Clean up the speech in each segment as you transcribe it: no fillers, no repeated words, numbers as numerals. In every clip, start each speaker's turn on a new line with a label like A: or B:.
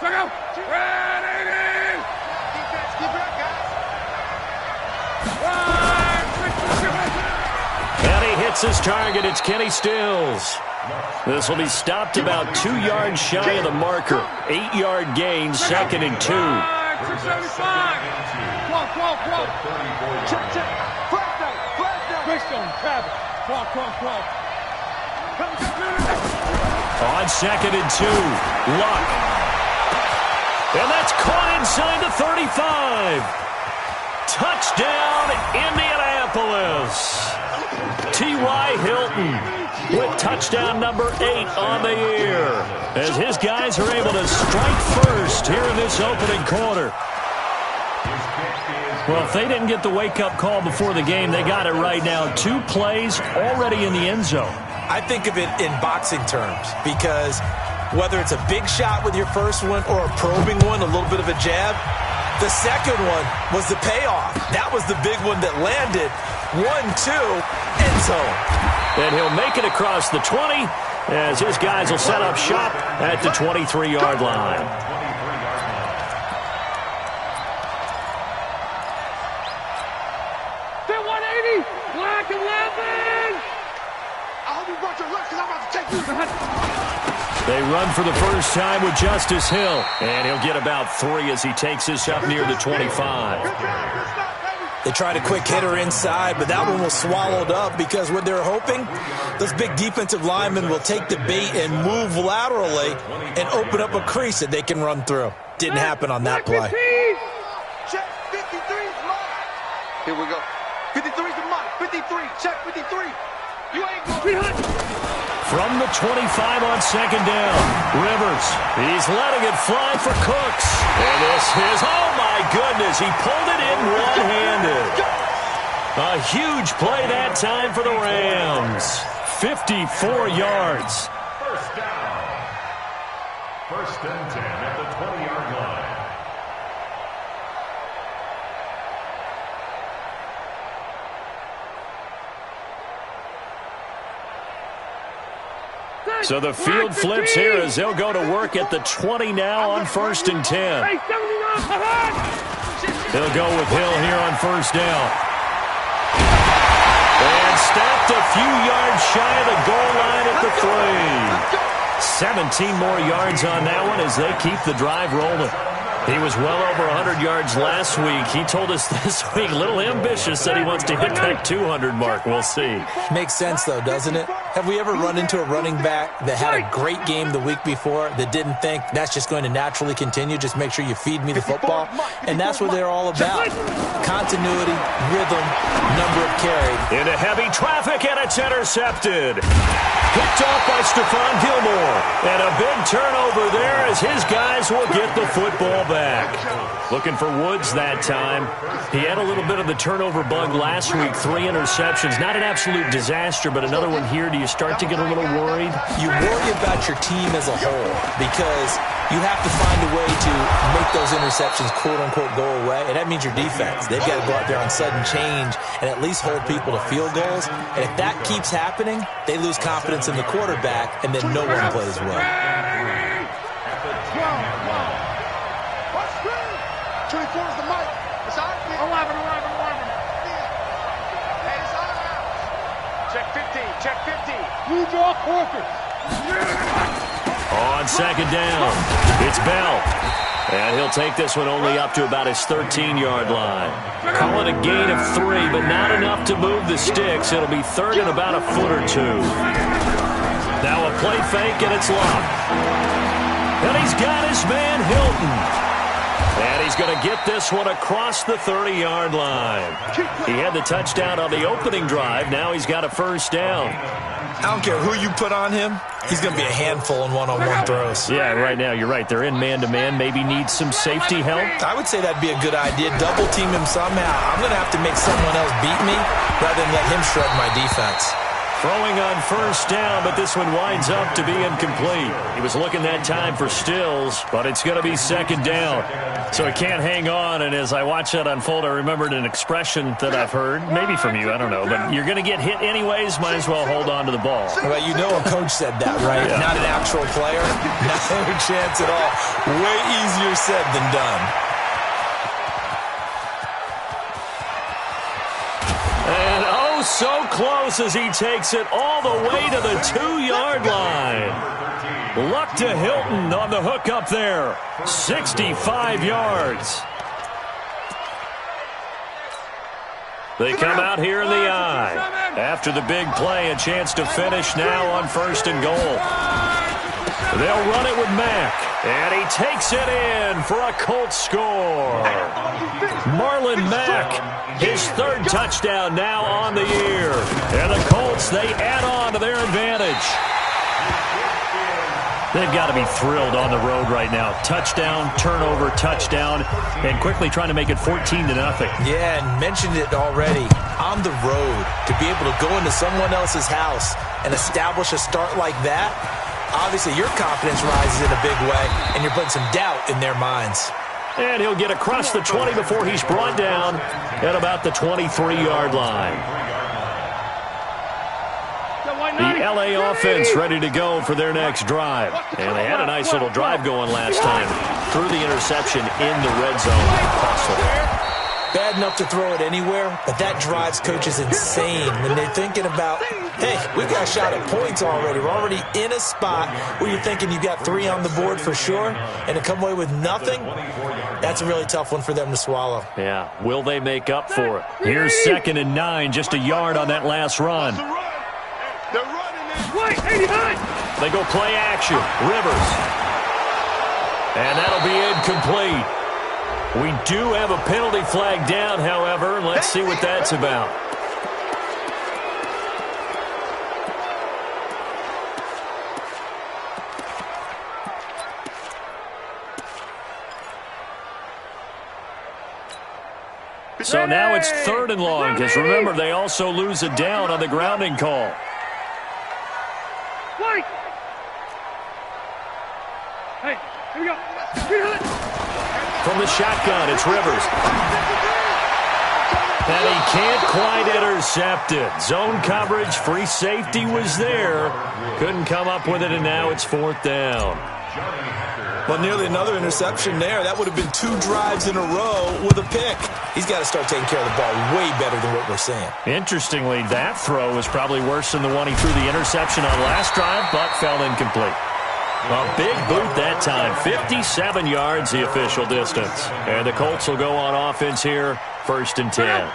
A: And he hits his target. It's Kenny Stills. This will be stopped about 2 yards shy of the marker. 8-yard gain, 2nd and 2. On 2nd and 2, Luck. And that's caught inside the 35. Touchdown, Indianapolis. T.Y. Hilton with touchdown number 8 on the year, as his guys are able to strike first here in this opening quarter. Well, if they didn't get the wake-up call before the game, they got it right now. 2 plays already in the end zone.
B: I think of it in boxing terms, because whether it's a big shot with your first one or a probing one, a little bit of a jab, the second one was the payoff. That was the big one that landed. 1-2, end zone.
A: And he'll make it across the 20 as his guys will set up shop at the 23-yard line.
C: Black 11! I hope you brought your lunch because I'm about to take you.
A: They run for the first time with Justice Hill, and he'll get about 3 as he takes this up near the 25.
B: They tried a quick hitter inside, but that one was swallowed up because what they're hoping, those big defensive linemen will take the bait and move laterally and open up a crease that they can run through. Didn't happen on that play.
C: Check 53's mine. Here we go. 53's the mine. 53. Check 53. You ain't going.
A: From the 25 on 2nd down, Rivers. He's letting it fly for Cooks. And this is, oh my goodness, he pulled it in one-handed. A huge play that time for the Rams. 54 yards.
D: First down. 1st and 10 at the 20-yard line.
A: So the field flips here as they'll go to work at the 20 now on 1st and 10. They'll go with Hill here on 1st down. And stopped a few yards shy of the goal line at the 3. 17 more yards on that one as they keep the drive rolling. He was well over 100 yards last week. He told us this week, a little ambitious, said he wants to hit that 200 mark. We'll see.
B: Makes sense, though, doesn't it? Have we ever run into a running back that had a great game the week before that didn't think that's just going to naturally continue? Just make sure you feed me the football. And that's what they're all about. Continuity, rhythm, number of carries.
A: Into heavy traffic, and it's intercepted. Picked off by Stephon Gilmore. And a big turnover there as his guys will get the football back. Looking for Woods that time. He had a little bit of the turnover bug last week. 3 interceptions. Not an absolute disaster, but another one here. Do you start to get a little worried?
B: You worry about your team as a whole because you have to find a way to make those interceptions quote-unquote go away, and that means your defense. They've got to go out there on sudden change and at least hold people to field goals. And if that keeps happening, they lose confidence in the quarterback, and then no one plays well.
C: 24 is the mic. It's on. 11. Check 50. Check 50. New York Orchids.
A: On 2nd down, it's Bell. And he'll take this one only up to about his 13-yard line. Call it a gain of 3, but not enough to move the sticks. It'll be 3rd and about a foot or 2. Now a play fake, and it's Luck. And he's got his man Hilton. And he's going to get this one across the 30-yard line. He had the touchdown on the opening drive. Now he's got a 1st down.
B: I don't care who you put on him. He's going to be a handful in one-on-one throws.
A: Yeah, right now, you're right. They're in man-to-man. Maybe needs some safety help.
B: I would say that'd be a good idea. Double team him somehow. I'm going to have to make someone else beat me rather than let him shred my defense.
A: Throwing on first down, but this one winds up to be incomplete. He was looking that time for Stills, but it's going to be second down. So he can't hang on, and as I watched that unfold, I remembered an expression that I've heard, maybe from you, I don't know, but you're going to get hit anyways, might as well hold on to the ball.
B: Well, you know a coach said that, right? Yeah. Not an actual player. No chance at all. Way easier said than done.
A: And oh, so close as he takes it all the way to the 2-yard line. Luck to Hilton on the hook up there. 65 yards. They come out here in the eye. After the big play, a chance to finish now on first and goal. They'll run it with Mack. And he takes it in for a Colts score. Marlon Mack, his third touchdown now on the year. And the Colts, they add on to their advantage. They've got to be thrilled on the road right now. Touchdown, turnover, touchdown, and quickly trying to make it 14-0.
B: Yeah, and mentioned it already. On the road, to be able to go into someone else's house and establish a start like that, obviously your confidence rises in a big way, and you're putting some doubt in their minds.
A: And he'll get across the 20 before he's brought down at about the 23-yard line. The L.A. offense ready to go for their next drive. And they had a nice little drive going last time. Threw the interception in the red zone.
B: Bad enough to throw it anywhere, but that drives coaches insane when they're thinking about, hey, we got a shot at points already. We're already in a spot where you're thinking you got 3 on the board for sure, and to come away with nothing, that's a really tough one for them to swallow.
A: Yeah, will they make up for it? Here's 2nd and 9, just a yard on that last run. They go play action. Rivers. And that'll be incomplete. We do have a penalty flag down, however. Let's see what that's about. So now it's 3rd and long, because remember, they also lose a down on the grounding call.
E: Hey, here we go.
A: From the shotgun, it's Rivers. And he can't quite intercept it. Zone coverage, free safety was there. Couldn't come up with it, and now it's 4th down.
B: Well, nearly another interception there. That would have been 2 drives in a row with a pick. He's got to start taking care of the ball way better than what we're seeing.
A: Interestingly, that throw was probably worse than the one he threw the interception on last drive, but fell incomplete. A big boot that time. 57 yards, the official distance. And the Colts will go on offense here, 1st and 10.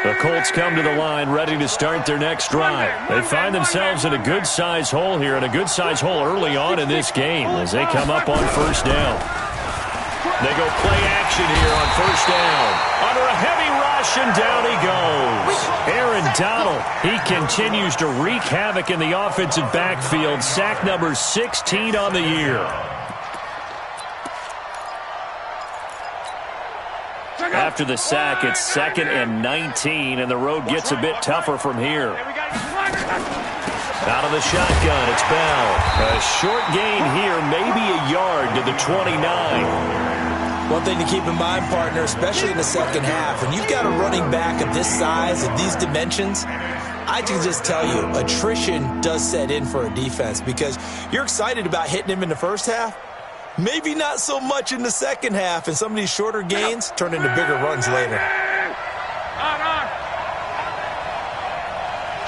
A: The Colts come to the line ready to start their next drive. They find themselves in a good-size hole here, and a good-size hole early on in this game as they come up on 1st down. They go play action here on 1st down. Under a heavy rush, and down he goes. Aaron Donald, he continues to wreak havoc in the offensive backfield. Sack number 16 on the year. After the sack, it's 2nd and 19, and the road gets a bit tougher from here. Out of the shotgun, it's Bell. A short gain here, maybe a yard to the 29.
B: One thing to keep in mind, partner, especially in the second half, when you've got a running back of this size, of these dimensions, I can just tell you, attrition does set in for a defense because you're excited about hitting him in the first half. Maybe not so much in the second half, and some of these shorter gains turn into bigger runs later.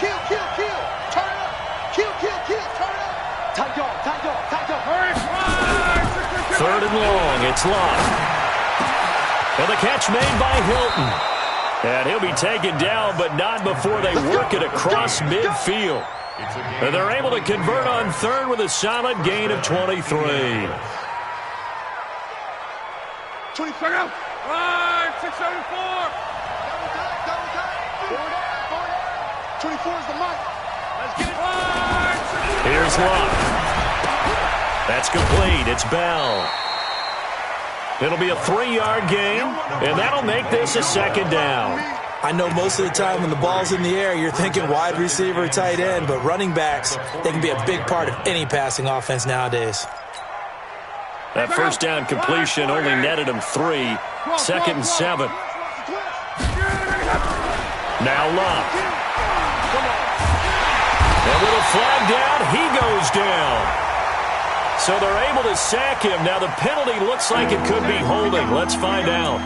C: Kill, kill, kill. Turn it up. Kill, kill, kill. Turn it up. Tight dog, tight dog, tight dog.
A: 3rd and long, it's Locke. And the catch made by Hilton. And he'll be taken down, but not before they work it across midfield. And they're able to convert on 3rd with a solid gain of 23.
E: 24 out. 674.
C: 24 is the mark.
E: Let's get it.
A: Here's Locke. That's complete. It's Bell. It'll be a 3-yard gain, and that'll make this a 2nd down.
B: I know most of the time when the ball's in the air, you're thinking wide receiver, tight end, but running backs, they can be a big part of any passing offense nowadays.
A: That first down completion only netted him 3. 2nd and 7. Now Luck. And with a flag down, he goes down. So they're able to sack him. Now the penalty looks like it could be holding. Let's find out.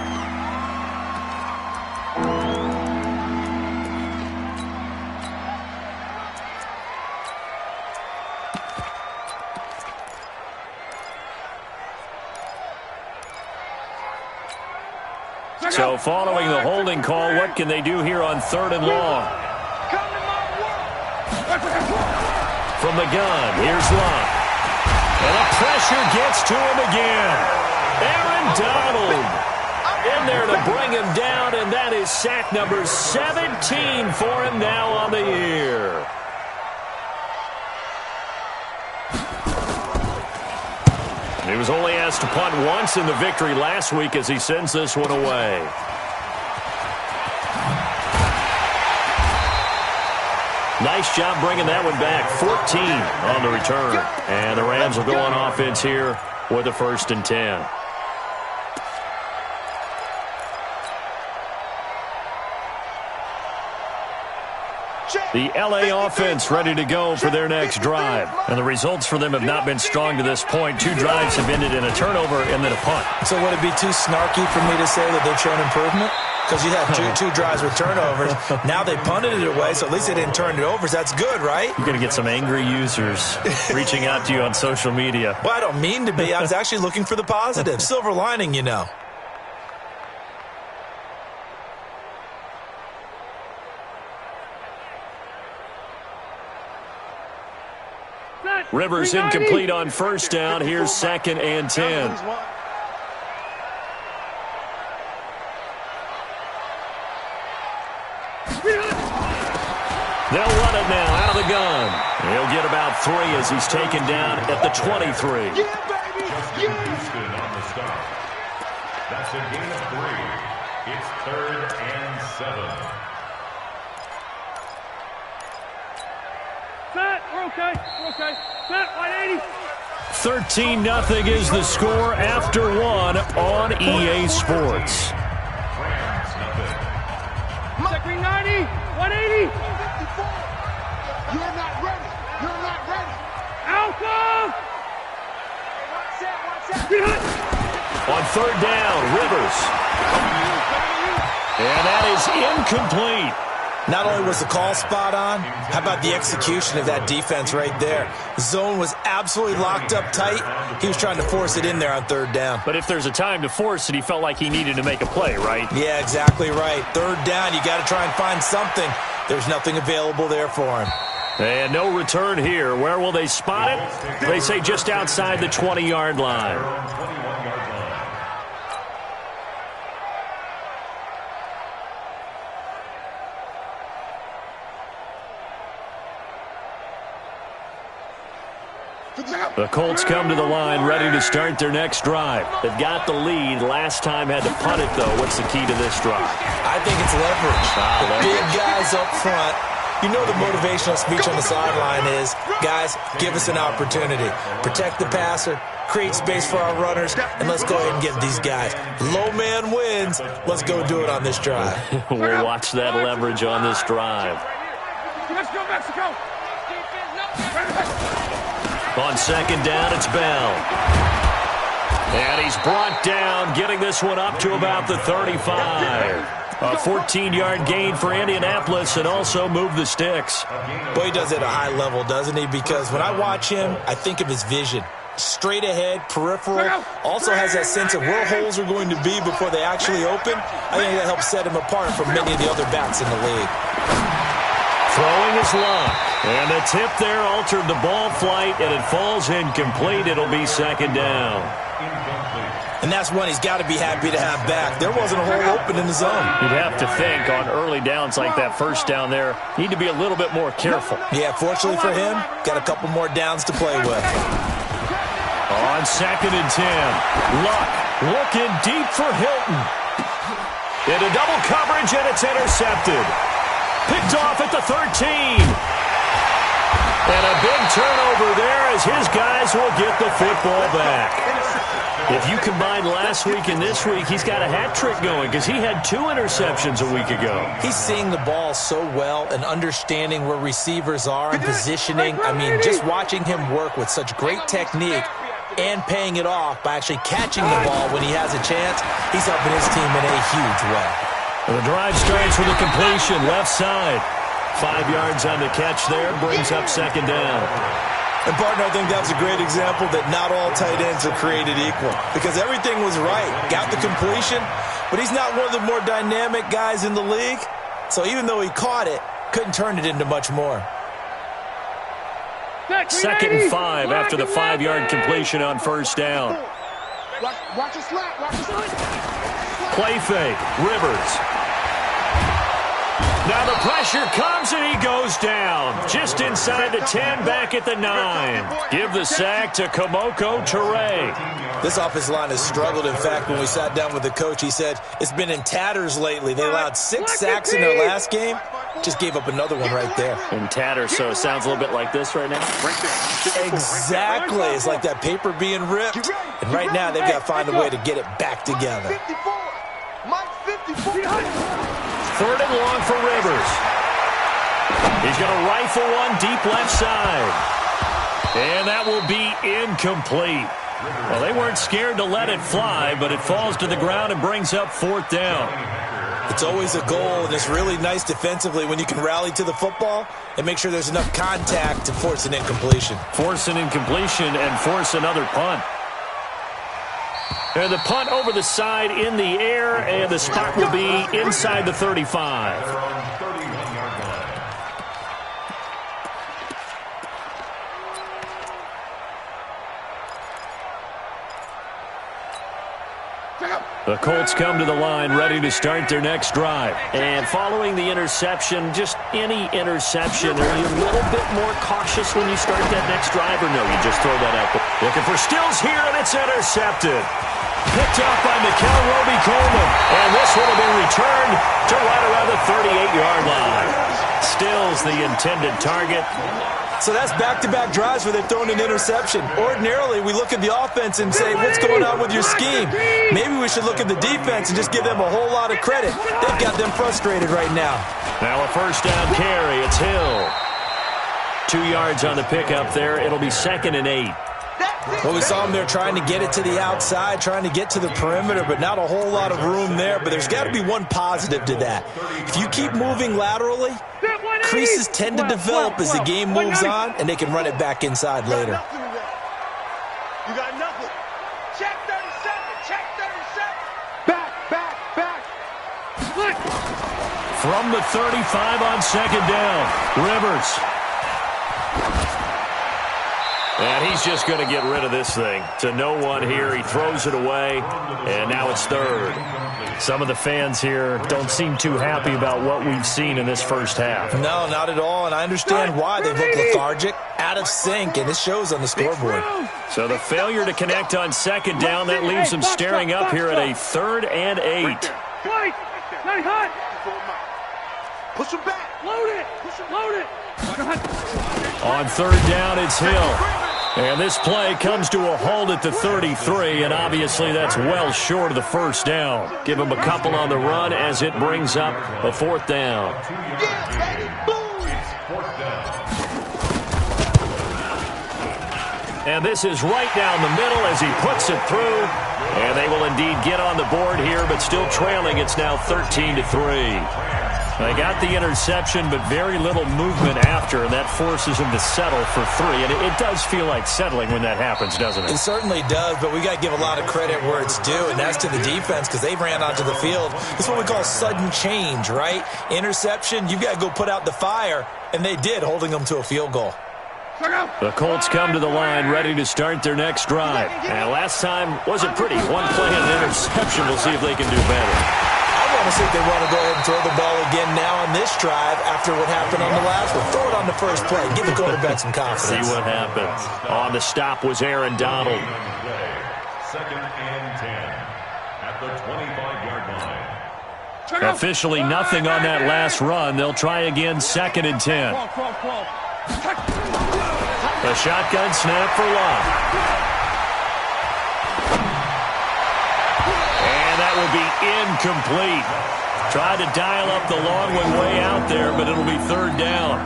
A: So following the holding call, what can they do here on 3rd and long? From the gun, here's Luck. And the pressure gets to him again. Aaron Donald in there to bring him down, and that is sack number 17 for him now on the year. He was only asked to punt once in the victory last week as he sends this one away. Nice job bringing that one back. 14 on the return. And the Rams will go on offense here with a 1st and 10. The L.A. offense ready to go for their next drive. And the results for them have not been strong to this point. 2 drives have ended in a turnover and then a punt.
B: So would it be too snarky for me to say that they've shown improvement? Because you had two drives with turnovers. Now they punted it away, so at least they didn't turn it over. So that's good, right?
A: You're going to get some angry users reaching out to you on social media.
B: Well, I don't mean to be. I was actually looking for the positive. Silver lining, you know.
A: Rivers incomplete on 1st down. Here's 2nd and 10. They'll run it now out of the gun. He'll get about 3 as he's taken down at the 23.
D: Justin Houston on the start. That's a gain of 3. It's 3rd and 7.
E: Set, we're okay, Set, 180.
A: 13-0 is the score after 1 on EA Sports.
D: Rams, nothing.
E: Check green 90, 180.
C: You're not ready. You're not ready.
E: Alpha.
A: On 3rd down, Rivers. And that is incomplete.
B: Not only was the call spot on, how about the execution of that defense right there? Zone was absolutely locked up tight. He was trying to force it in there on 3rd down.
A: But if there's a time to force it, he felt like he needed to make a play, right?
B: Yeah, exactly right. 3rd down, you got to try and find something. There's nothing available there for him.
A: And no return here. Where will they spot it? They say just outside the 20-yard line. The Colts come to the line ready to start their next drive. They've got the lead. Last time had to punt it, though. What's the key to this drive?
B: I think it's leverage. The big guys up front. You know the motivational speech on the sideline is, guys, give us an opportunity. Protect the passer, create space for our runners, and let's go ahead and get these guys. Low man wins. Let's go do it on this drive.
A: We'll watch that leverage on this drive.
E: Let's go, Mexico.
A: On 2nd down, it's Bell. And he's brought down, getting this one up to about the 35. A 14-yard gain for Indianapolis and also move the sticks.
B: Boy, he does it at a high level, doesn't he? Because when I watch him, I think of his vision. Straight ahead, peripheral, also has that sense of where holes are going to be before they actually open. I think that helps set him apart from many of the other backs in the league.
A: Throwing his Luck. And the tip there altered the ball flight, and it falls incomplete. It'll be 2nd down.
B: And that's one he's got to be happy to have back. There wasn't a hole open in the zone.
A: You'd have to think on early downs like that 1st down there, need to be a little bit more careful.
B: Yeah, fortunately for him, got a couple more downs to play with.
A: On 2nd and 10, Luck looking deep for Hilton. Into double coverage, and it's intercepted. Picked off at the 13. And a big turnover there as his guys will get the football back. If you combine last week and this week, he's got a hat trick going because he had 2 interceptions a week ago.
B: He's seeing the ball so well and understanding where receivers are and positioning. I mean, just watching him work with such great technique and paying it off by actually catching the ball when he has a chance, he's helping his team in a huge way.
A: The drive starts with a completion, left side. 5 yards on the catch there, brings up second down.
B: And, partner, I think that's a great example that not all tight ends are created equal because everything was right. Got the completion, but he's not one of the more dynamic guys in the league. So even though he caught it, couldn't turn it into much more.
A: Second and 5 after the 5-yard completion on first down.
C: Watch it slap. Watch it slap.
A: Play fake. Rivers. Now the pressure comes and he goes down. Just inside the 10, back at the 9. Give the sack to Kamoko Toure.
B: This offensive line has struggled. In fact, when we sat down with the coach, he said it's been in tatters lately. They allowed 6 sacks in their last game. Just gave up another one right there.
A: In tatters, so it sounds a little bit like this right now?
B: Exactly. It's like that paper being ripped. And right now they've got to find a way to get it back together.
A: 3rd and long for Rivers. He's going to rifle one deep left side. And that will be incomplete. Well, they weren't scared to let it fly, but it falls to the ground and brings up 4th down.
B: It's always a goal, and it's really nice defensively when you can rally to the football and make sure there's enough contact to force an incompletion.
A: Force an incompletion and force another punt. And the punt over the side in the air, and the spot will be inside the 35. The Colts come to the line ready to start their next drive. And following the interception, just any interception, are you a little bit more cautious when you start that next drive, or no, you just throw that out? Looking for Stills here, and it's intercepted. Picked up by Mikel Roby-Coleman. And this one will be returned to right around the 38-yard line. Stills the intended target.
B: So that's back-to-back drives where they've thrown an interception. Ordinarily, we look at the offense and say, what's going on with your scheme? Maybe we should look at the defense and just give them a whole lot of credit. They've got them frustrated right now.
A: Now a first down carry. It's Hill. 2 yards on the pickup there. It'll be 2nd and 8.
B: Well, we saw them there trying to get it to the outside, trying to get to the perimeter, but not a whole lot of room there. But there's got to be one positive to that. If you keep moving laterally, creases tend to develop as the game moves on, and they can run it back inside later.
C: You got nothing. Check 37. Check 37. Back.
A: From the 35 on second down, Rivers. And he's just going to get rid of this thing. To no one here. He throws it away, and now it's 3rd. Some of the fans here don't seem too happy about what we've seen in this first half.
B: No, not at all, and I understand why. They look lethargic, out of sync, and it shows on the scoreboard.
A: So the failure to connect on second down, that leaves them staring up here at a 3rd and 8.
E: Wait! Not hot!
C: Push him back.
E: Load it!
A: On 3rd down, it's Hill. And this play comes to a halt at the 33, and obviously that's well short of the first down. Give him a couple on the run as it brings up a 4th down. And this is right down the middle as he puts it through. And they will indeed get on the board here, but still trailing. It's now 13-3. They got the interception, but very little movement after, and that forces them to settle for 3. And it does feel like settling when that happens, doesn't it?
B: It certainly does, but we got to give a lot of credit where it's due, and that's to the defense because they ran onto the field. It's what we call sudden change, right? Interception, you've got to go put out the fire, and they did, holding them to a field goal.
A: The Colts come to the line ready to start their next drive. And last time wasn't pretty. One play and an interception. We'll see if they can do better.
B: I want to see if they want to go ahead and throw the ball again now on this drive after what happened on the last one. Throw it on the first play. Give the quarterback some confidence.
A: See what happens. On the stop was Aaron Donald.
D: 2nd and 10 at the 25-yard line.
A: Officially nothing on that last run. They'll try again, 2nd and 10. A shotgun snap for Love. And that will be incomplete. Tried to dial up the long one way out there, but it'll be 3rd down.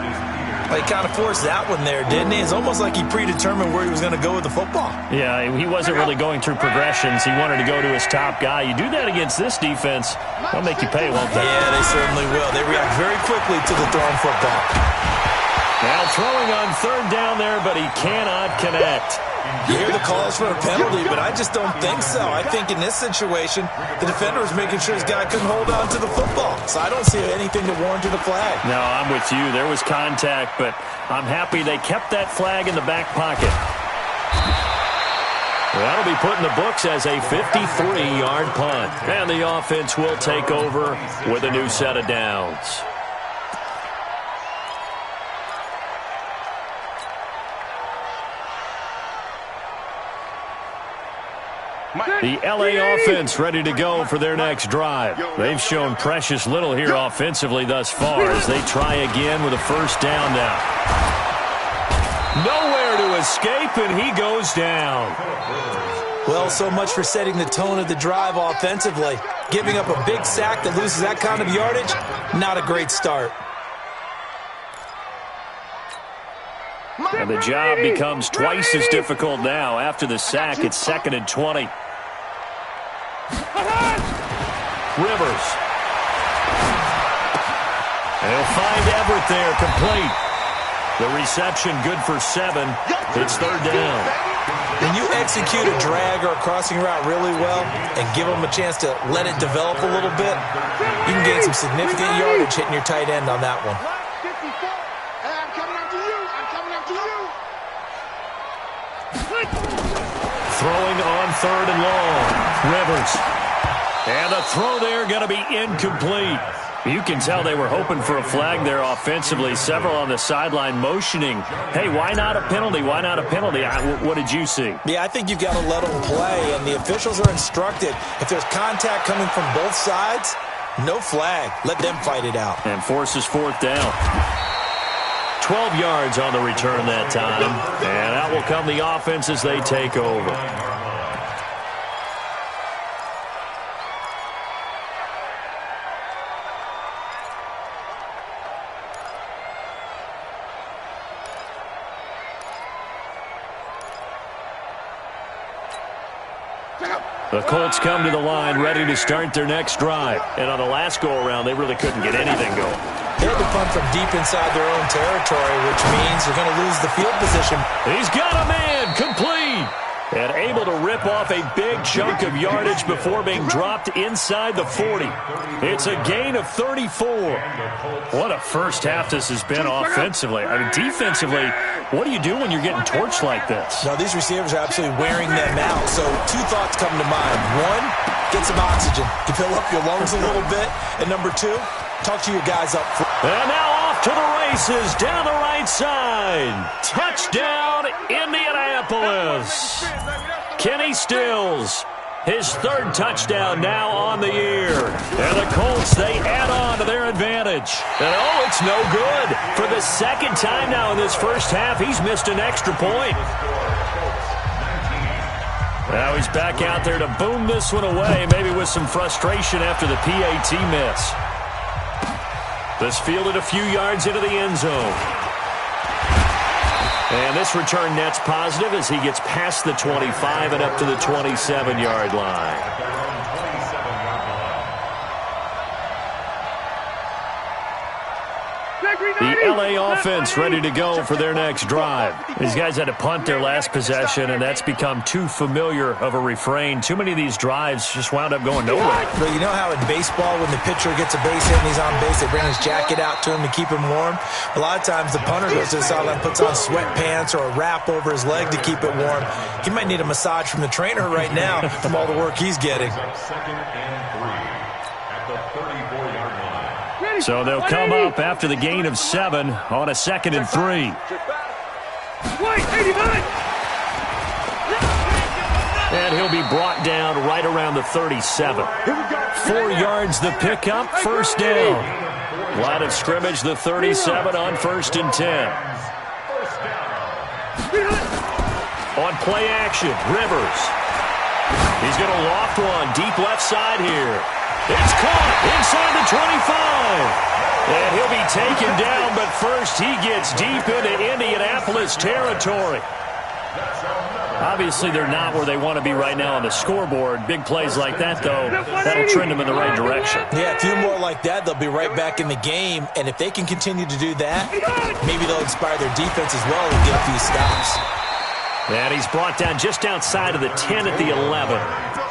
B: He kind of forced that one there, didn't he? It's almost like he predetermined where he was going to go with the football.
A: Yeah, he wasn't really going through progressions. He wanted to go to his top guy. You do that against this defense, they'll make you pay, won't they?
B: Yeah, they certainly will. They react very quickly to the thrown football.
A: Now throwing on 3rd down there, but he cannot connect.
B: You hear the calls for a penalty, but I just don't think so. I think in this situation, the defender was making sure his guy couldn't hold on to the football. So I don't see anything that warranted a flag.
A: No, I'm with you. There was contact, but I'm happy they kept that flag in the back pocket. That'll be put in the books as a 53-yard punt. And the offense will take over with a new set of downs. The LA offense ready to go for their next drive. They've shown precious little here offensively thus far as they try again with a 1st down now. Nowhere to escape, and he goes down.
B: Well, so much for setting the tone of the drive offensively. Giving up a big sack that loses that kind of yardage, not a great start.
A: And the job becomes twice as difficult now. After the sack, it's 2nd and 20. Rivers. And he'll find Everett there, complete. The reception good for 7. It's 3rd down.
B: When you execute a drag or a crossing route really well and give them a chance to let it develop a little bit, you can gain some significant yardage hitting your tight end on that one.
A: Throwing on 3rd and long. Rivers. And the throw there going to be incomplete. You can tell they were hoping for a flag there offensively. Several on the sideline motioning, hey, why not a penalty? Why not a penalty? What did you see?
B: Yeah, I think you've got to let them play, and the officials are instructed. If there's contact coming from both sides, no flag. Let them fight it out.
A: And forces 4th down. 12 yards on the return that time. And out will come the offense as they take over. The Colts come to the line ready to start their next drive. And on the last go-around, they really couldn't get anything going.
B: They had to punt from deep inside their own territory, which means they're going to lose the field position.
A: He's got a man, complete. And able to rip off a big chunk of yardage before being dropped inside the 40. It's a gain of 34. What a first half this has been offensively. I mean, defensively, what do you do when you're getting torched like this?
B: No, these receivers are absolutely wearing them out. So 2 thoughts come to mind. 1, get some oxygen to fill up your lungs a little bit. And number 2, talk to your guys up front.
A: And now off to the races down the right side. Touchdown, Indianapolis. Kenny Stills, his 3rd touchdown now on the year. And the Colts, they add on to their advantage. And oh, it's no good. For the 2nd time now in this first half, he's missed an extra point. Now he's back out there to boom this one away, maybe with some frustration after the PAT miss. This fielded a few yards into the end zone. And this return net's positive as he gets past the 25 and up to the 27-yard line. The LA offense ready to go for their next drive. These guys had to punt their last possession, and that's become too familiar of a refrain. Too many of these drives just wound up going nowhere.
B: But you know how in baseball, when the pitcher gets a base hit and he's on base, they bring his jacket out to him to keep him warm? A lot of times the punter goes to the sideline, puts on sweatpants or a wrap over his leg to keep it warm. He might need a massage from the trainer right now from all the work he's getting.
D: 2nd and 3 at the 34-yard line.
A: So they'll come up after the gain of 7 on a 2nd and 3. And he'll to be brought down right around the 37. 4 yards the pickup, first down. Line of scrimmage, the 37 on 1st and 10. On play action, Rivers. He's going to loft one deep left side here. It's caught inside the 25. And he'll be taken down, but first he gets deep into Indianapolis territory. Obviously, they're not where they want to be right now on the scoreboard. Big plays like that, though, that'll trend them in the right direction.
B: Yeah, a few more like that, they'll be right back in the game. And if they can continue to do that, maybe they'll inspire their defense as well and get a few stops.
A: And he's brought down just outside of the 10 at the 11.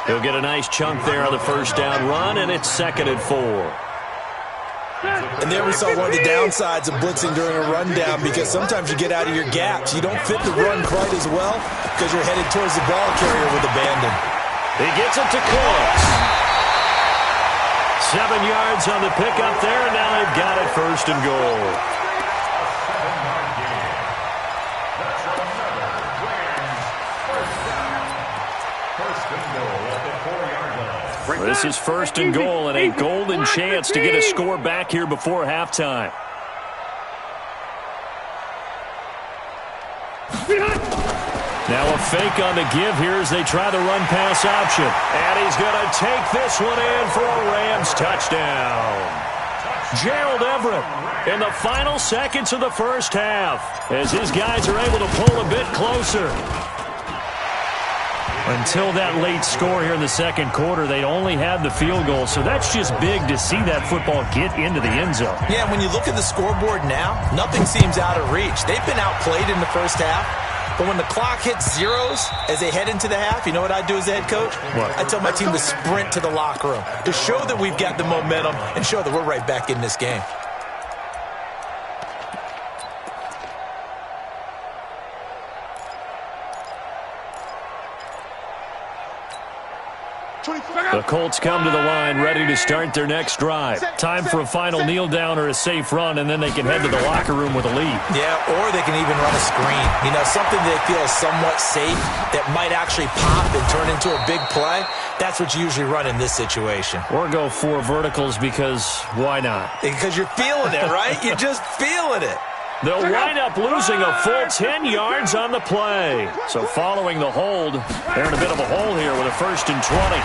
A: He'll get a nice chunk there on the first down run, and it's 2nd and 4.
B: And there we saw one of the downsides of blitzing during a rundown, because sometimes you get out of your gaps. You don't fit the run quite as well because you're headed towards the ball carrier with abandon.
A: He gets it to Cooks. 7 yards on the pickup there, and now they've got it 1st and goal. This is 1st and goal, and a golden chance to get a score back here before halftime. Now a fake on the give here as they try the run-pass option. And he's going to take this one in for a Rams touchdown. Gerald Everett in the final seconds of the first half as his guys are able to pull a bit closer. Until that late score here in the second quarter, they'd only had the field goal, so that's just big to see that football get into the end zone.
B: Yeah, when you look at the scoreboard now, nothing seems out of reach. They've been outplayed in the first half, but when the clock hits zeros as they head into the half, you know what I do as the head coach?
A: What?
B: I tell my team to sprint to the locker room to show that we've got the momentum and show that we're right back in this game.
A: The Colts come to the line ready to start their next drive. Time for a final kneel down or a safe run, and then they can head to the locker room with a lead.
B: Yeah, or they can even run a screen. You know, something they feel is somewhat safe that might actually pop and turn into a big play. That's what you usually run in this situation.
A: Or go 4 verticals because why not?
B: Because you're feeling it, right? You're just feeling it.
A: They'll wind up losing a full 10 yards on the play. So following the hold, they're in a bit of a hole here with a 1st and 20.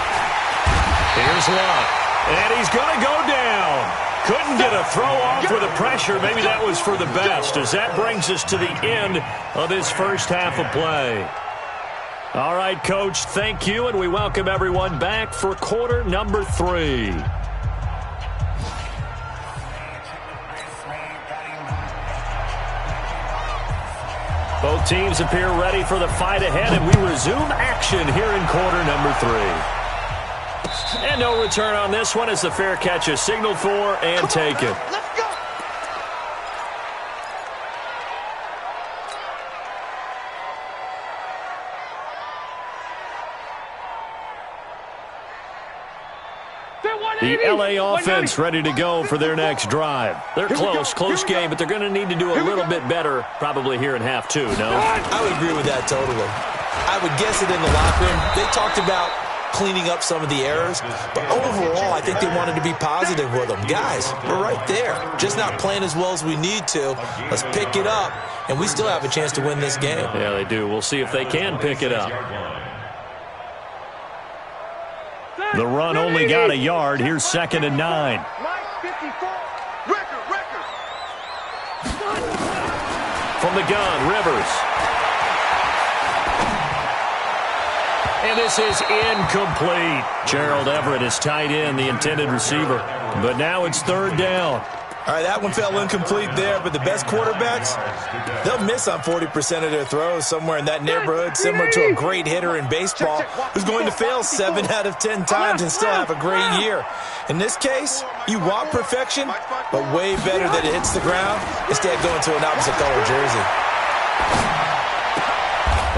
A: Here's Love, and he's going to go down. Couldn't get a throw off with the pressure. Maybe that was for the best, as that brings us to the end of this first half of play. All right, Coach, thank you, and we welcome everyone back for quarter number 3. Both teams appear ready for the fight ahead, and we resume action here in quarter number 3. And no return on this one as the fair catch is signaled for and taken.
C: Let's go.
A: The LA offense ready to go for their next drive. They're close game, but they're going to need to do a little bit better probably here in half 2, no?
B: I would agree with that totally. I would guess it in the locker room. They talked about cleaning up some of the errors, but overall, I think they wanted to be positive with them. Guys, we're right there. Just not playing as well as we need to. Let's pick it up, and we still have a chance to win this game.
A: Yeah, they do. We'll see if they can pick it up. The run only got a yard. Here's 2nd and 9. From the gun, Rivers. And this is incomplete. Gerald Everett is tight end, the intended receiver. But now it's 3rd down.
B: All right, that one fell incomplete there, but the best quarterbacks, they'll miss on 40% of their throws, somewhere in that neighborhood, similar to a great hitter in baseball who's going to fail 7 out of 10 times and still have a great year. In this case, you want perfection, but way better that it hits the ground instead of going to an opposite color jersey.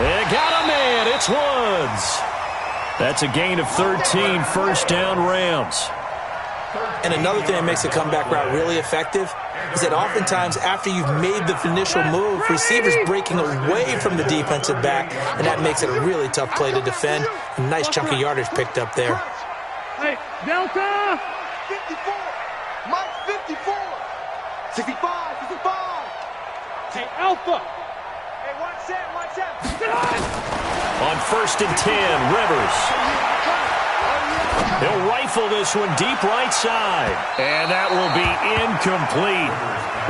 A: They got a man. It's Woods. That's a gain of 13, 1st down Rams.
B: And another thing that makes a comeback route really effective is that oftentimes after you've made the initial move, receivers breaking away from the defensive back, and that makes it a really tough play to defend. A nice chunk of yardage picked up there.
E: Hey, Delta!
C: 54. Mike, 54. 65, 65.
E: Hey, Alpha!
C: Hey, watch that, watch that.
E: Get on!
A: On 1st and 10, Rivers. He'll rifle this one deep right side. And that will be incomplete.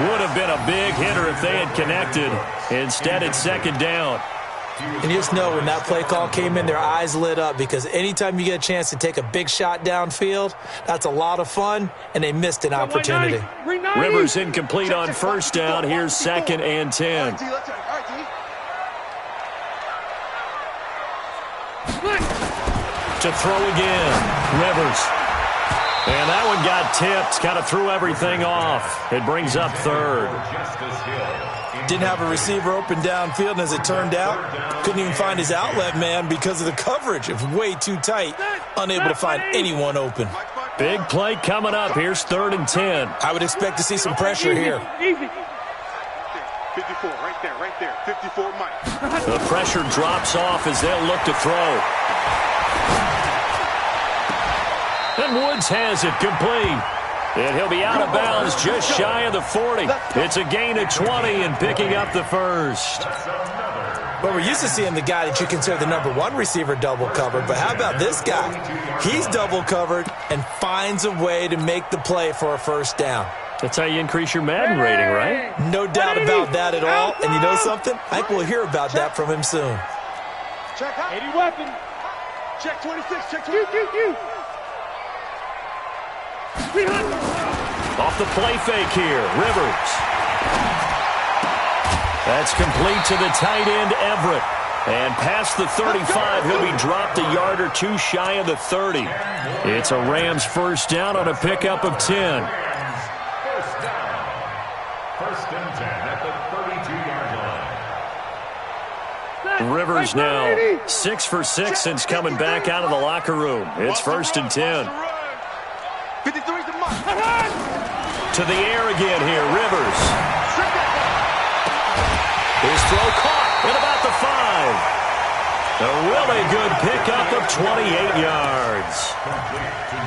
A: Would have been a big hitter if they had connected. Instead, it's 2nd down.
B: And you just know when that play call came in, their eyes lit up, because anytime you get a chance to take a big shot downfield, that's a lot of fun, and they missed an opportunity.
A: Rivers incomplete on 1st down. Here's 2nd and 10. To throw again, Rivers. And that one got tipped, kind of threw everything off. It brings up 3rd.
B: Didn't have a receiver open downfield, and as it turned out, couldn't even find his outlet man because of the coverage. It was way too tight, unable to find anyone open.
A: Big play coming up. Here's 3rd and 10.
B: I would expect to see some pressure here.
E: Easy.
C: 54, right there, 54, Mike.
A: The pressure drops off as they'll look to throw. And Woods has it complete. And he'll be out of bounds just shy of the 40. It's a gain of 20 and picking up the 1st.
B: Well, we're used to seeing the guy that you consider the #1 receiver double covered, but how about this guy? He's double covered and finds a way to make the play for a 1st down.
A: That's how you increase your Madden rating, right?
B: No doubt about that at all. And you know something? I think we'll hear about that from him soon.
C: Check out.
E: 80 weapon.
C: Check 26, check 26.
E: You.
A: Off the play fake here, Rivers. That's complete to the tight end, Everett. And past the 35, he'll be dropped a yard or two shy of the 30. It's a Rams 1st down on a pickup of 10.
D: 1st down. 1st and 10 at the 32-yard line.
A: Rivers now 6 for 6 since coming back out of the locker room. It's 1st and 10.
C: 53's the mark.
A: To the air again here, Rivers. His throw caught at about the 5. A really good pickup of 28 yards.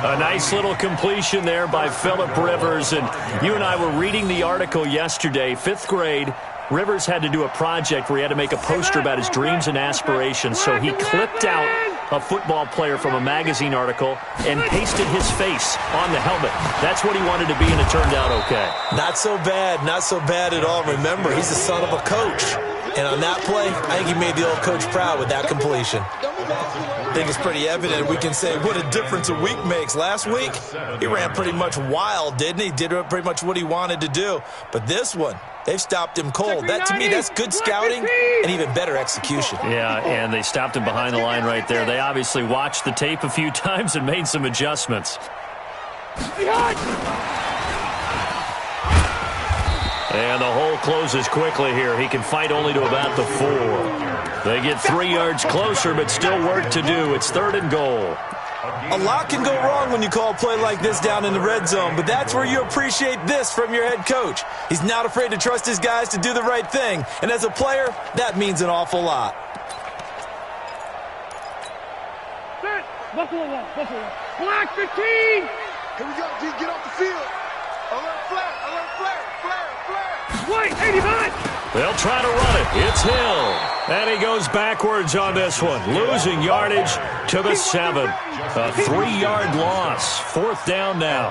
A: A nice little completion there by Phillip Rivers. And you and I were reading the article yesterday, 5th grade. Rivers had to do a project where he had to make a poster about his dreams and aspirations. So he clipped out a football player from a magazine article and pasted his face on the helmet. That's what he wanted to be, and it turned out okay.
B: Not so bad at all. Remember, he's the son of a coach. And on that play, I think he made the old coach proud with that completion. I think it's pretty evident. We can say what a difference a week makes. Last week, he ran pretty much wild, didn't he? Did pretty much what he wanted to do. But this one, they've stopped him cold. That, to me, that's good scouting and even better execution.
A: Yeah, and they stopped him behind the line right there. They obviously watched the tape a few times and made some adjustments. And the hole closes quickly here. He can fight only to about the 4. They get 3 yards closer, but still work to do. It's 3rd and goal.
B: A lot can go wrong when you call a play like this down in the red zone, but that's where you appreciate this from your head coach. He's not afraid to trust his guys to do the right thing, and as a player, that means an awful lot.
E: Buffalo. Black 15.
C: Here we go, G, get off the field. Alert flare.
E: White, 85.
A: They'll try to run it. It's Hill. And he goes backwards on this one, losing yardage to the 7. A 3-yard loss. 4th down now.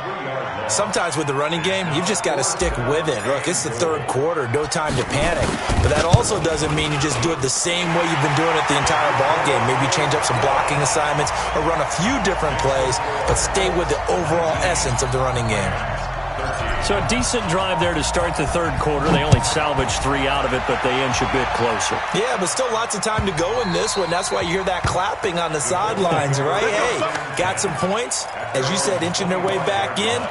B: Sometimes with the running game, you've just got to stick with it. Look, it's the 3rd quarter, no time to panic. But that also doesn't mean you just do it the same way you've been doing it the entire ball game. Maybe change up some blocking assignments or run a few different plays, but stay with the overall essence of the running game.
A: So a decent drive there to start the 3rd quarter. They only salvaged 3 out of it, but they inch a bit closer.
B: Yeah, but still lots of time to go in this one. That's why you hear that clapping on the sidelines, right? Hey, got some points. As you said, inching their way back in.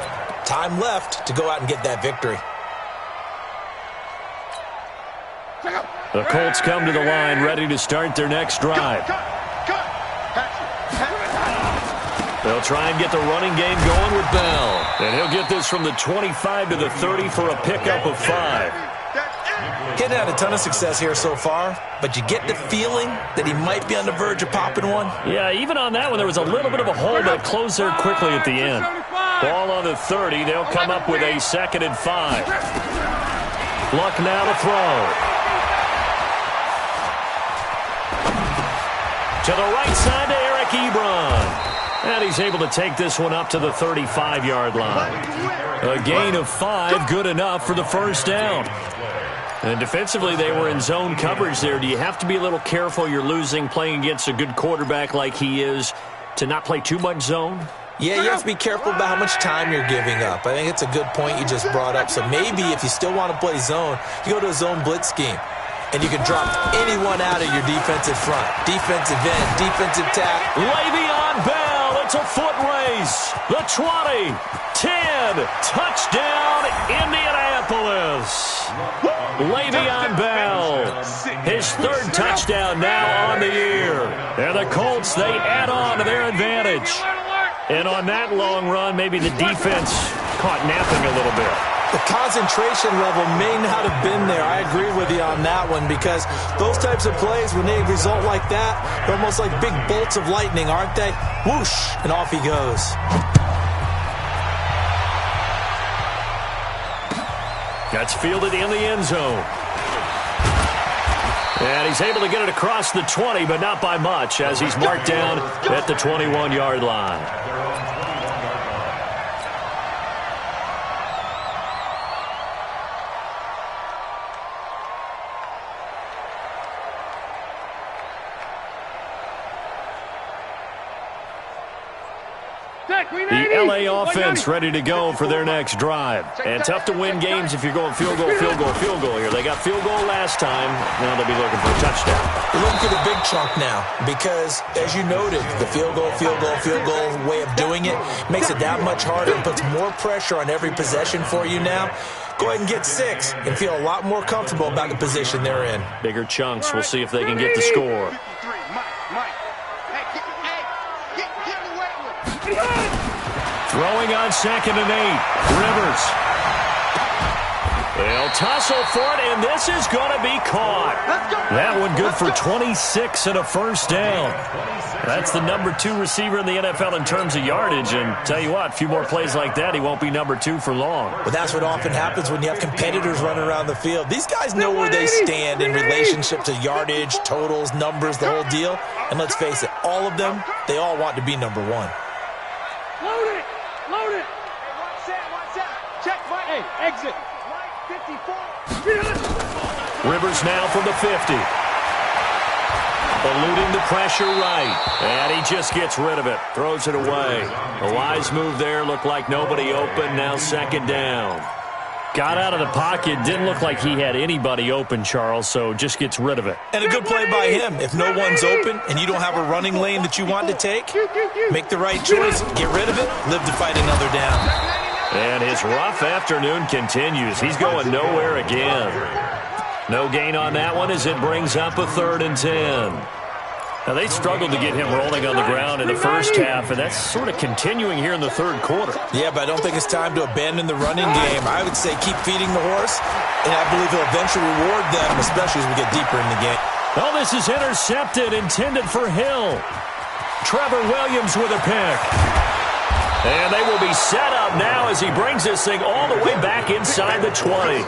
B: Time left to go out and get that victory.
A: The Colts come to the line, ready to start their next drive. They'll try and get the running game going with Bell. And he'll get this from the 25 to the 30 for a pickup of 5.
B: He's had a ton of success here so far, but you get the feeling that he might be on the verge of popping one.
A: Yeah, even on that one, there was a little bit of a hole, but it closed there quickly at the end. Ball on the 30. They'll come up with a 2nd and 5. Luck now to throw. To the right side to Eric Ebron. And he's able to take this one up to the 35-yard line. A gain of 5, good enough for the first down. And defensively, they were in zone coverage there. Do you have to be a little careful? You're losing playing against a good quarterback like he is to not play too much zone?
B: Yeah, you have to be careful about how much time you're giving up. I think it's a good point you just brought up. So maybe if you still want to play zone, you go to a zone blitz scheme. And you can drop anyone out of your defensive front. Defensive end, defensive tackle.
A: Le'Veon Bell, it's a foot race. The 20, 10, touchdown, Indianapolis. Le'Veon Bell, his 3rd touchdown now on the year. And the Colts, they add on to their advantage. And on that long run, maybe the defense caught napping a little bit.
B: The concentration level may not have been there. I agree with you on that one because those types of plays, when they result like that, they're almost like big bolts of lightning, aren't they? Whoosh, and off he goes.
A: That's fielded in the end zone. And he's able to get it across the 20, but not by much as he's marked down at the 21-yard line. The LA offense ready to go for their next drive. And tough to win games if you're going field goal, field goal, field goal here. They got field goal last time. Now they'll be looking for a touchdown.
B: They're looking for the big chunk now because, as you noted, the field goal way of doing it makes it that much harder and puts more pressure on every possession for you now. Go ahead and get 6 and feel a lot more comfortable about the position they're in.
A: Bigger chunks. We'll see if they can get the score. Throwing on 2nd and 8. Rivers. They'll tussle for it, and this is going to be caught. That one good for 26 and a first down. That's the number 2 receiver in the NFL in terms of yardage. And tell you what, a few more plays like that, he won't be number 2 for long.
B: Well, that's what often happens when you have competitors running around the field. These guys know where they stand in relationship to yardage, totals, numbers, the whole deal. And let's face it, all of them, they all want to be number 1.
E: Load it! Load it! Hey, watch that. Check my... Hey, exit. Right, 54.
A: Rivers now from the 50. Eluding the pressure right. And he just gets rid of it. Throws it away. A wise move there. Looked like nobody open. Now 2nd down. Got out of the pocket. Didn't look like he had anybody open, Charles, so just gets rid of it.
B: And a good play by him. If no one's open and you don't have a running lane that you want to take, make the right choice, get rid of it, live to fight another down.
A: And his rough afternoon continues. He's going nowhere again. No gain on that one as it brings up a 3rd and 10. Now, they struggled to get him rolling on the ground in the first half, and that's sort of continuing here in the 3rd quarter.
B: Yeah, but I don't think it's time to abandon the running game. I would say keep feeding the horse, and I believe he'll eventually reward them, especially as we get deeper in the game.
A: Oh, this is intercepted, intended for Hill. Trevor Williams with a pick. And they will be set up now as he brings this thing all the way back inside the 20.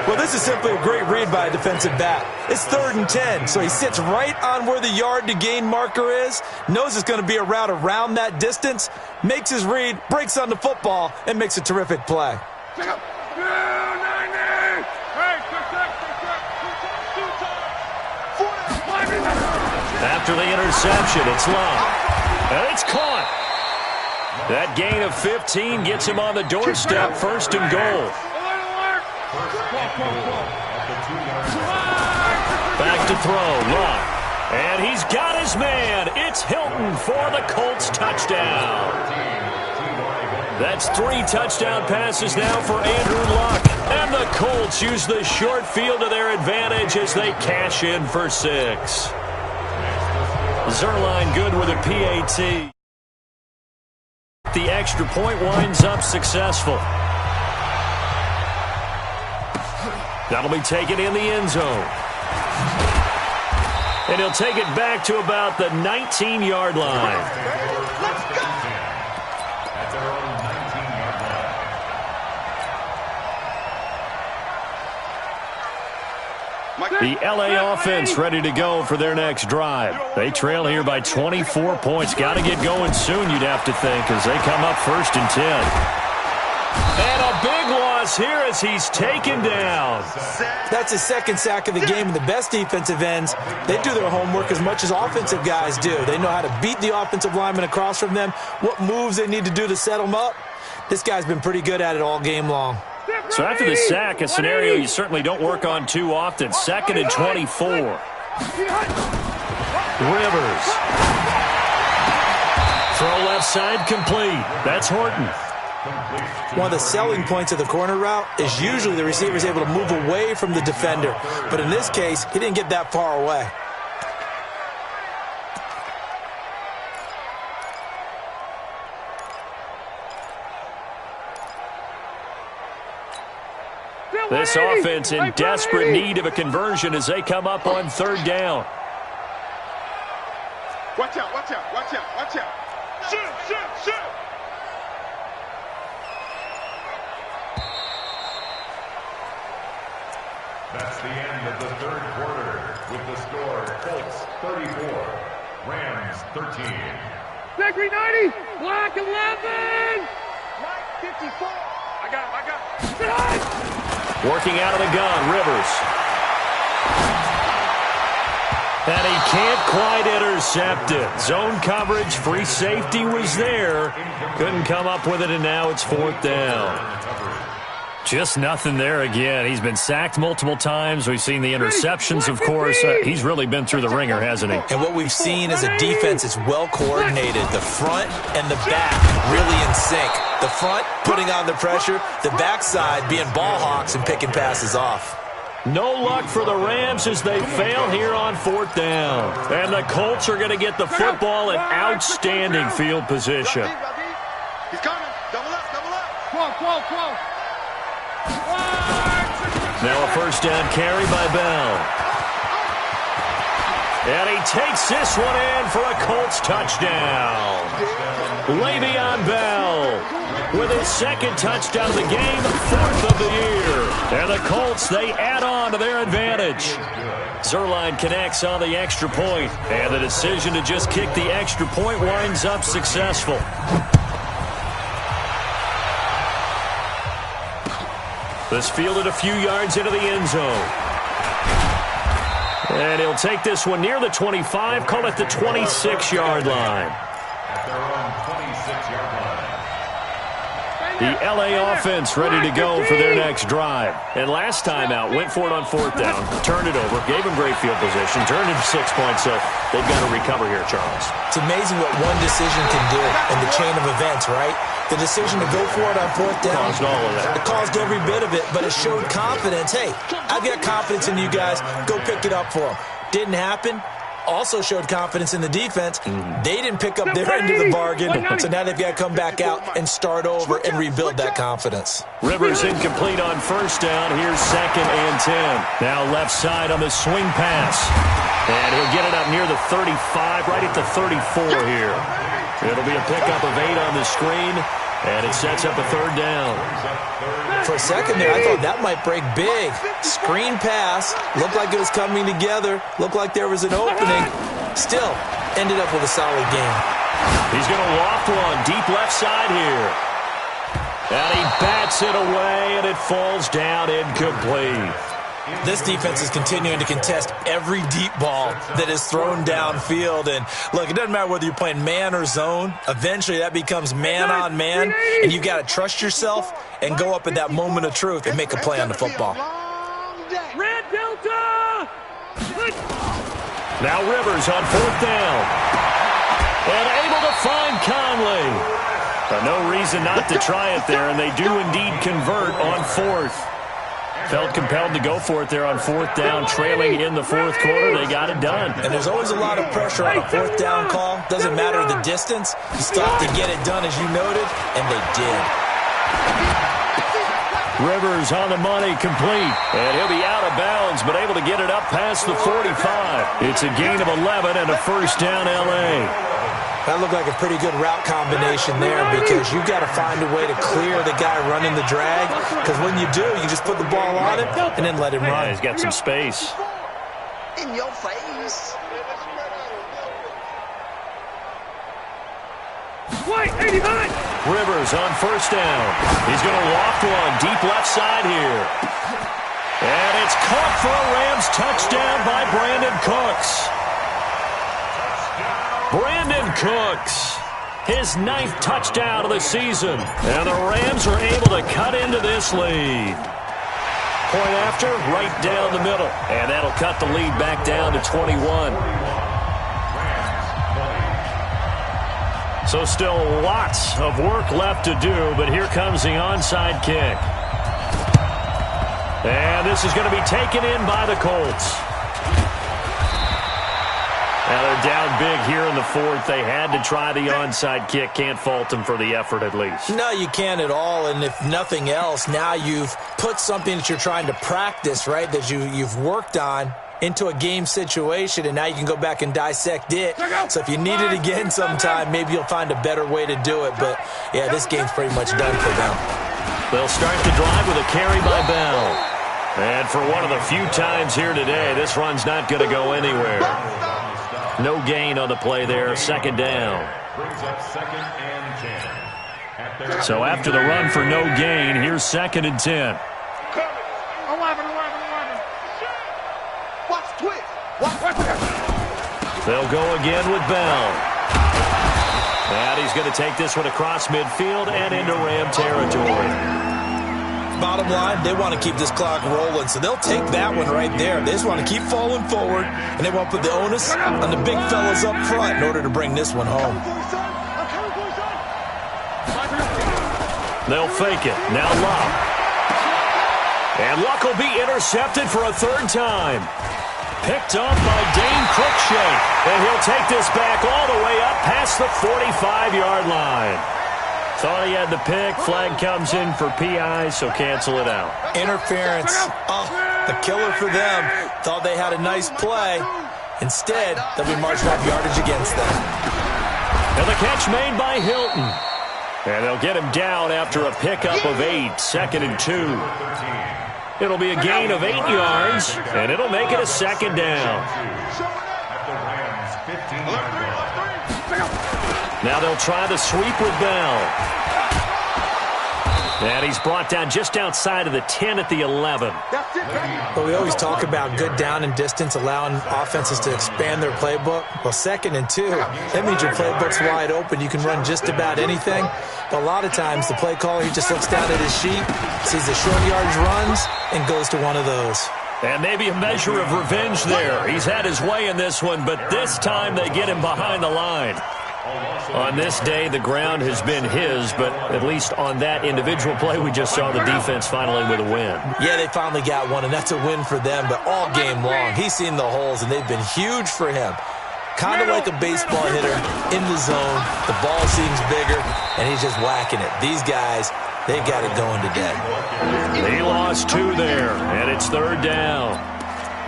B: Well, this is simply a great read by a defensive back. It's 3rd and 10, so he sits right on where the yard-to-gain marker is, knows it's going to be a route around that distance, makes his read, breaks on the football, and makes a terrific play.
A: After the interception, it's long. And it's caught. That gain of 15 gets him on the doorstep, 1st and goal. Back to throw, Luck. And he's got his man. It's Hilton for the Colts touchdown. That's 3 touchdown passes now for Andrew Luck. And the Colts use the short field to their advantage as they cash in for 6. Zerline good with a PAT. The extra point winds up successful. That'll be taken in the end zone. And he'll take it back to about the 19-yard line.
D: At their own 19-yard line.
A: The LA offense ready to go for their next drive. They trail here by 24 points. Got to get going soon, you'd have to think, as they come up 1st and 10. And a big loss here as he's taken down.
B: That's his second sack of the game, and the best defensive ends, they do their homework as much as offensive guys do. They know how to beat the offensive lineman across from them, what moves they need to do to set them up. This guy's been pretty good at it all game long.
A: So after the sack, a scenario you certainly don't work on too often. 2nd and 24. Rivers. Throw left side complete. That's Horton.
B: One of the selling points of the corner route is usually the receiver is able to move away from the defender. But in this case, he didn't get that far away.
A: This offense in desperate need of a conversion as they come up on 3rd down.
C: Watch out, watch out, watch out, watch out. Shoot, shoot, shoot.
D: That's the end of the 3rd quarter with the score Colts 34, Rams 13.
E: Zachary 90, black 11.
C: Right 54. I got him.
A: Working out of the gun, Rivers. And he can't quite intercept it. Zone coverage, free safety was there. Couldn't come up with it, and now it's 4th down. Just nothing there again. He's been sacked multiple times. We've seen the interceptions, of course. He's really been through the ringer, hasn't he?
B: And what we've seen is a defense that's well coordinated. The front and the back really in sync. The front putting on the pressure, the backside being ball hawks and picking passes off.
A: No luck for the Rams as they fail here on 4th down. And the Colts are going to get the football in outstanding field position.
C: He's coming. Double up, double up.
E: Close.
A: Now a 1st down carry by Bell. And he takes this one in for a Colts touchdown. Le'Veon Bell with his 2nd touchdown of the game, 4th of the year. And the Colts, they add on to their advantage. Zuerlein connects on the extra point, and the decision to just kick the extra point winds up successful. This fielded a few yards into the end zone. And he'll take this one near the 25, call it the 26-yard line.
D: At their own 26-yard line.
A: The L.A. offense ready to go for their next drive. And last time out, went for it on 4th down, turned it over, gave him great field position, turned it to 6 points, so they've got to recover here, Charles.
B: It's amazing what one decision can do in the chain of events, right? The decision to go for it on 4th down.
A: Caused all of that.
B: It caused every bit of it, but it showed confidence. Hey, I've got confidence in you guys. Go pick it up for them. Didn't happen. Also showed confidence in the defense. They didn't pick up their end of the bargain, so now they've got to come back out and start over and rebuild that confidence.
A: Rivers incomplete on 1st down. Here's 2nd and 10. Now left side on the swing pass. And he'll get it up near the 35, right at the 34 here. It'll be a pickup of 8 on the screen, and it sets up a 3rd down.
B: For a second there, I thought that might break big. Screen pass, looked like it was coming together, looked like there was an opening. Still, ended up with a solid game.
A: He's going to loft one deep left side here. And he bats it away, and it falls down incomplete.
B: This defense is continuing to contest every deep ball that is thrown downfield. And look, it doesn't matter whether you're playing man or zone. Eventually, that becomes man on man. And you've got to trust yourself and go up at that moment of truth and make a play on the football.
E: Red Delta!
A: Now Rivers on 4th down. And able to find Conley. But no reason not to try it there, and they do indeed convert on 4th. Felt compelled to go for it there on fourth down, trailing in the fourth quarter. They got it done.
B: And there's always a lot of pressure on a fourth down call. Doesn't matter the distance. You still have to get it done, as you noted, and they did.
A: Rivers on the money, complete. And he'll be out of bounds, but able to get it up past the 45. It's a gain of 11 and a first down, L.A.
B: That looked like a pretty good route combination there, because you've got to find a way to clear the guy running the drag, because when you do, you just put the ball on him and then let him run.
A: He's got some space.
C: In your face.
E: White, 89.
A: Rivers on first down. He's going to loft one deep left side here. And it's caught for a Rams touchdown by Brandon Cooks. Brandon Cooks, his 9th touchdown of the season. And the Rams are able to cut into this lead. Point after, right down the middle. And that'll cut the lead back down to 21. So still lots of work left to do, but here comes the onside kick. And this is going to be taken in by the Colts. Now they're down big here in the fourth. They had to try the onside kick. Can't fault them for the effort at least.
B: No, you can't at all. And if nothing else, now you've put something that you're trying to practice, right, that you've worked on into a game situation, and now you can go back and dissect it. So if you need it again sometime, maybe you'll find a better way to do it. But, yeah, this game's pretty much done for them.
A: They'll start the drive with a carry by Bell. And for one of the few times here today, this run's not going to go anywhere. No gain on the play there, second down. So after the run for no gain, here's 2nd and 10.
E: 11.
C: Watch twist.
A: They'll go again with Bell. And he's going to take this one across midfield and into Ram territory.
B: Bottom line, they want to keep this clock rolling, so they'll take that one right there. They just want to keep falling forward, and they want to put the onus on the big fellas up front in order to bring this one home.
A: They'll fake it. Now Luck. And Luck will be intercepted for a 3rd time. Picked up by Dane Cruikshank. And he'll take this back all the way up past the 45-yard line. Thought he had the pick. Flag comes in for PI, so cancel it out.
B: Interference. Oh, a killer for them. Thought they had a nice play. Instead, they'll be marching off yardage against them.
A: And the catch made by Hilton. And they'll get him down after a pickup of 8, 2nd and 2. It'll be a gain of 8 yards, and it'll make it a 2nd down. Now they'll try the sweep with Bell. And he's brought down just outside of the 10 at the 11.
B: But we always talk about good down and distance, allowing offenses to expand their playbook. Well, 2nd and 2, that means your playbook's wide open. You can run just about anything. But a lot of times, the play caller, he just looks down at his sheet, sees the short yardage runs, and goes to one of those.
A: And maybe a measure of revenge there. He's had his way in this one, but this time they get him behind the line. On this day, the ground has been his, but at least on that individual play, we just saw the defense finally with a win.
B: Yeah, they finally got one, and that's a win for them, but all game long, he's seen the holes, and they've been huge for him. Kind of like a baseball hitter in the zone. The ball seems bigger, and he's just whacking it. These guys, they got it going today.
A: He lost 2 there, and it's 3rd down.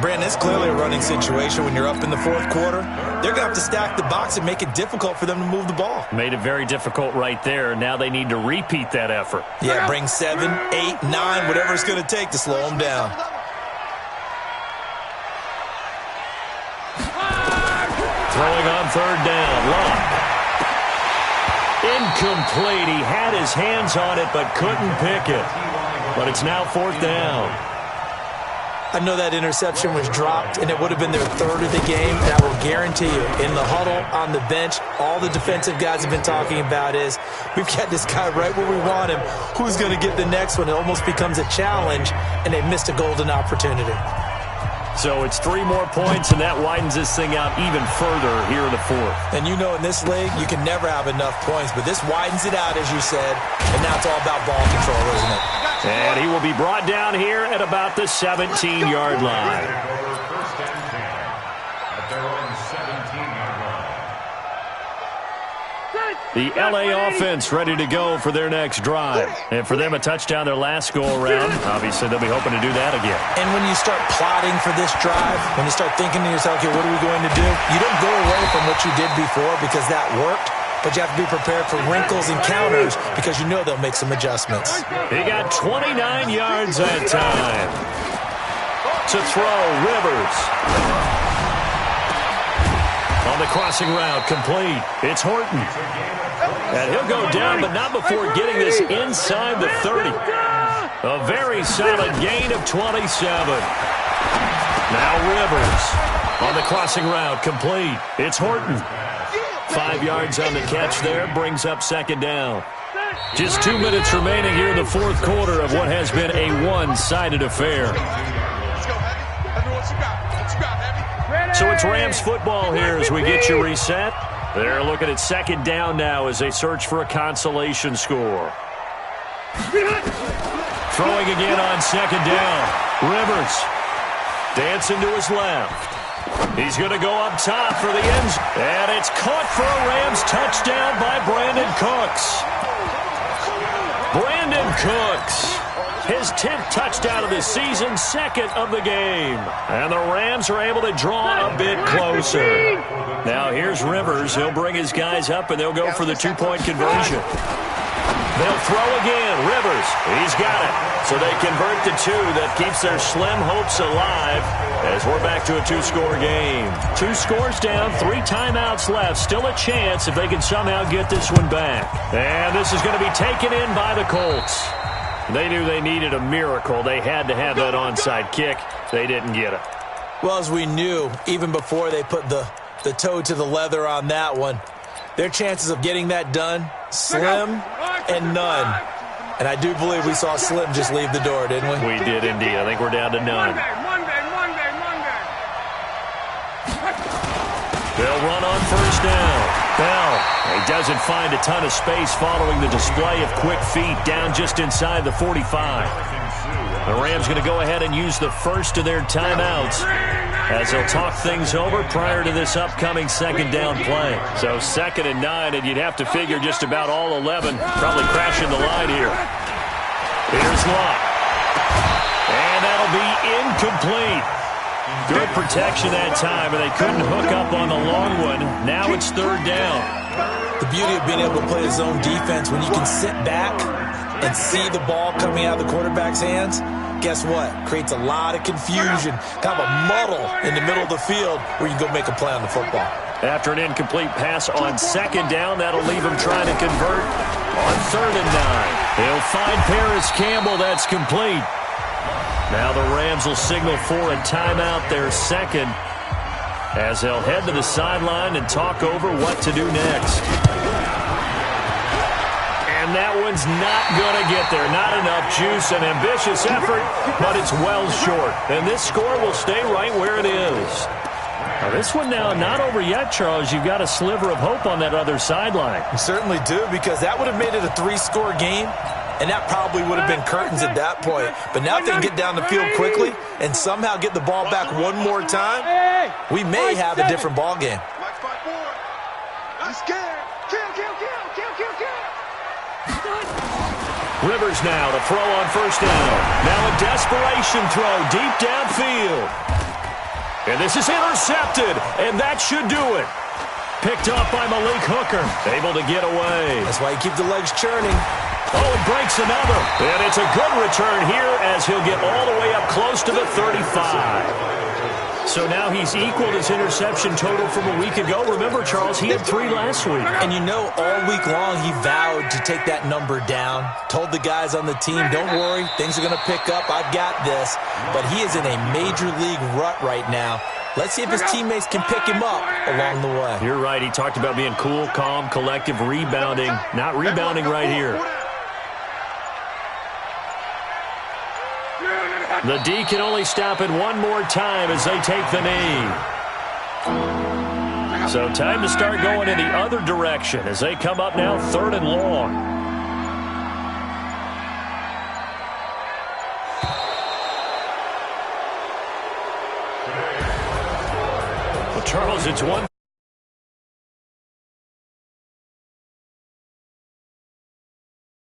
B: Brandon, it's clearly a running situation when you're up in the 4th quarter. They're going to have to stack the box and make it difficult for them to move the ball.
A: Made it very difficult right there. Now they need to repeat that effort.
B: Yeah, bring 7, 8, 9, whatever it's going to take to slow them down.
A: Throwing on 3rd down, Luck. Incomplete. He had his hands on it but couldn't pick it. But it's now 4th down.
B: I know that interception was dropped, and it would have been their 3rd of the game, and I will guarantee you, in the huddle, on the bench, all the defensive guys have been talking about is, we've got this guy right where we want him. Who's going to get the next one? It almost becomes a challenge, and they missed a golden opportunity.
A: So it's 3 more points, and that widens this thing out even further here in the 4th.
B: And you know in this league, you can never have enough points, but this widens it out, as you said, and now it's all about ball control, isn't it?
A: And he will be brought down here at about the 17-yard line.
D: First and 10 at their own 17-yard line.
A: The LA offense ready to go for their next drive. And for them, a touchdown their last go-around. Obviously, they'll be hoping to do that again.
B: And when you start plotting for this drive, when you start thinking to yourself, okay, what are we going to do? You don't go away from what you did before because that worked. But you have to be prepared for wrinkles and counters because you know they'll make some adjustments.
A: He got 29 yards that time. To throw, Rivers. On the crossing route, complete. It's Horton. And he'll go down, but not before getting this inside the 30. A very solid gain of 27. Now Rivers. On the crossing route, complete. It's Horton. 5 yards on the catch there, brings up second down. Just 2 minutes remaining here in the fourth quarter of what has been a one-sided affair. So it's Rams football here as we get you reset. They're looking at second down now as they search for a consolation score. Throwing again on second down. Rivers dancing to his left. He's going to go up top for the end zone. And it's caught for a Rams touchdown by Brandon Cooks. Brandon Cooks. His 10th touchdown of the season, second of the game. And the Rams are able to draw a bit closer. Now here's Rivers. He'll bring his guys up, and they'll go for the two-point conversion. They'll throw again. Rivers, he's got it. So they convert the two. That keeps their slim hopes alive as we're back to a two-score game. 2 scores down, 3 timeouts left. Still a chance if they can somehow get this one back. And this is going to be taken in by the Colts. They knew they needed a miracle. They had to have that onside kick. They didn't get it.
B: Well, as we knew, even before they put the toe to the leather on that one, their chances of getting that done, slim and none. And I do believe we saw Slim just leave the door, didn't we?
A: We did indeed. I think we're down to none.
E: Monday.
A: They'll run on first down. Bell, he doesn't find a ton of space following the display of quick feet down just inside the 45. The Rams going to go ahead and use the first of their timeouts as they'll talk things over prior to this upcoming second down play. So 2nd and 9, and you'd have to figure just about all 11 probably crashing the line here. Here's Luck. And that'll be incomplete. Good protection that time, and they couldn't hook up on the long one. Now it's third down.
B: The beauty of being able to play a zone defense, when you can sit back and see the ball coming out of the quarterback's hands, guess what? Creates a lot of confusion, kind of a muddle in the middle of the field where you can go make a play on the football.
A: After an incomplete pass on second down, that'll leave him trying to convert on 3rd and 9. He'll find Paris Campbell. That's complete. Now the Rams will signal for a timeout, their second, as they'll head to the sideline and talk over what to do next. And that one's not going to get there. Not enough juice, an ambitious effort, but it's well short. And this score will stay right where it is. Now this one now not over yet, Charles. You've got a sliver of hope on that other sideline.
B: You certainly do, because that would have made it a 3-score game. And that probably would have been curtains at that point. But now if they can get down the field quickly and somehow get the ball back one more time, we may have a different ball game.
A: Rivers now to throw on first down. Now a desperation throw deep downfield. And this is intercepted, and that should do it. Picked off by Malik Hooker. Able to get away.
B: That's why you keep the legs churning.
A: Oh, he breaks another. And it's a good return here as he'll get all the way up close to the 35. So now he's equaled his interception total from a week ago. Remember, Charles, he had 3 last week.
B: And you know, all week long he vowed to take that number down. Told the guys on the team, don't worry, things are going to pick up. I've got this. But he is in a major league rut right now. Let's see if his teammates can pick him up along the way.
A: You're right. He talked about being cool, calm, collective, rebounding. Not rebounding right here. The D can only stop it one more time as they take the knee. So time to start going in the other direction as they come up now 3rd and long. Charles, it's one.